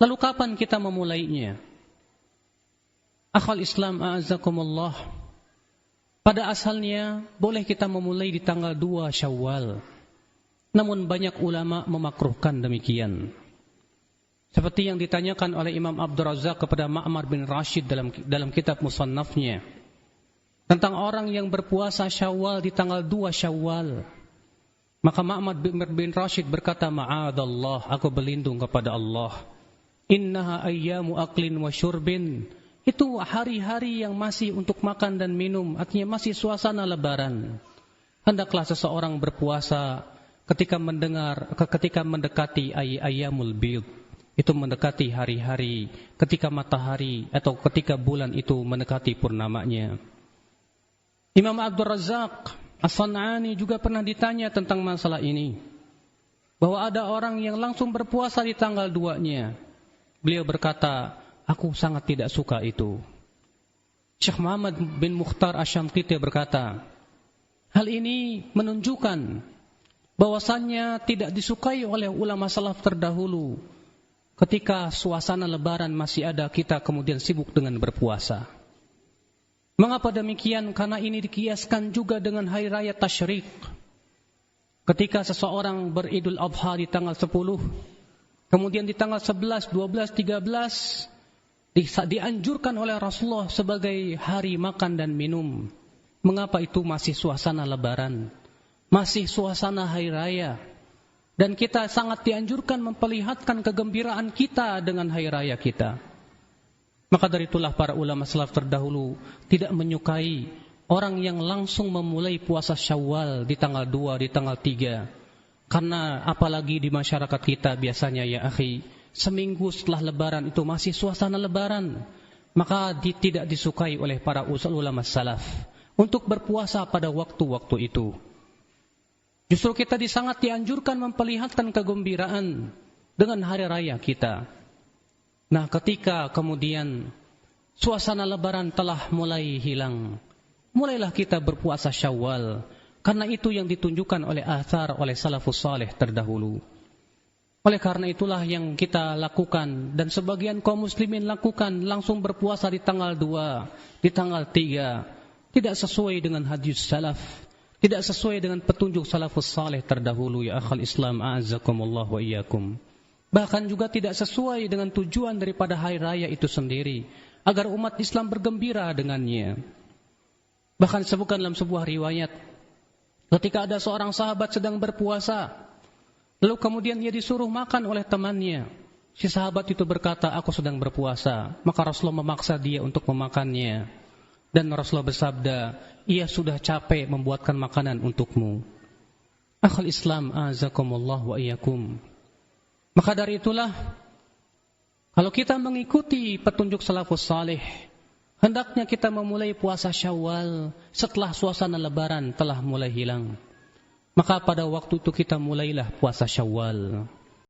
Lalu kapan kita memulainya? Akhwal Islam a'azzakumullah, pada asalnya boleh kita memulai di tanggal 2 Syawal. Namun banyak ulama memakruhkan demikian. Seperti yang ditanyakan oleh Imam Abdul Razak kepada Ma'mar bin Rashid dalam kitab Musannafnya, tentang orang yang berpuasa Syawal di tanggal 2 Syawal. Maka Ma'mar bin Rashid berkata, ma'adallah, aku berlindung kepada Allah. Innaha ayyamu aklin wa syurbin. Itu hari-hari yang masih untuk makan dan minum, artinya masih suasana lebaran. Hendaklah seseorang berpuasa ketika mendekati ayyamul bid. Itu mendekati hari-hari, ketika matahari atau ketika bulan itu mendekati purnamanya. Imam Abdul Razak As-San'ani juga pernah ditanya tentang masalah ini, bahwa ada orang yang langsung berpuasa di tanggal 2-nya. Beliau berkata, aku sangat tidak suka itu. Syekh Muhammad bin Mukhtar Asy-Syamqiti berkata, hal ini menunjukkan bahwasannya tidak disukai oleh ulama salaf terdahulu. Ketika suasana lebaran masih ada, kita kemudian sibuk dengan berpuasa. Mengapa demikian? Karena ini dikiaskan juga dengan hari raya tasyrik. Ketika seseorang beridul adha di tanggal 10, kemudian di tanggal 11, 12, 13 dianjurkan oleh Rasulullah sebagai hari makan dan minum. Mengapa itu masih suasana lebaran, masih suasana hari raya? Dan kita sangat dianjurkan memperlihatkan kegembiraan kita dengan hari raya kita. Maka dari itulah para ulama salaf terdahulu tidak menyukai orang yang langsung memulai puasa Syawal di tanggal 2, di tanggal 3. Karena apalagi di masyarakat kita biasanya ya akhi, seminggu setelah lebaran itu masih suasana lebaran. Maka tidak disukai oleh para ulama salaf untuk berpuasa pada waktu-waktu itu. Justru kita sangat dianjurkan memperlihatkan kegembiraan dengan hari raya kita. Nah, ketika kemudian suasana lebaran telah mulai hilang, mulailah kita berpuasa Syawal. Karena itu yang ditunjukkan oleh athar, oleh salafus saleh terdahulu. Oleh karena itulah yang kita lakukan, dan sebagian kaum muslimin lakukan, langsung berpuasa di tanggal 2, di tanggal 3. Tidak sesuai dengan hadis salaf, tidak sesuai dengan petunjuk salafus saleh terdahulu, ya akhal Islam a'azzakumullah wa iyyakum. Bahkan juga tidak sesuai dengan tujuan daripada hari raya itu sendiri, agar umat Islam bergembira dengannya. Bahkan disebutkan dalam sebuah riwayat, ketika ada seorang sahabat sedang berpuasa, lalu kemudian dia disuruh makan oleh temannya. Si sahabat itu berkata, aku sedang berpuasa. Maka Rasulullah memaksa dia untuk memakannya. Dan Rasulullah bersabda, ia sudah capek membuatkan makanan untukmu. Akhul Islam a'azakumullah wa iyyakum. Maka dari itulah, kalau kita mengikuti petunjuk salafus salih, hendaknya kita memulai puasa Syawal setelah suasana lebaran telah mulai hilang. Maka pada waktu itu kita mulailah puasa Syawal.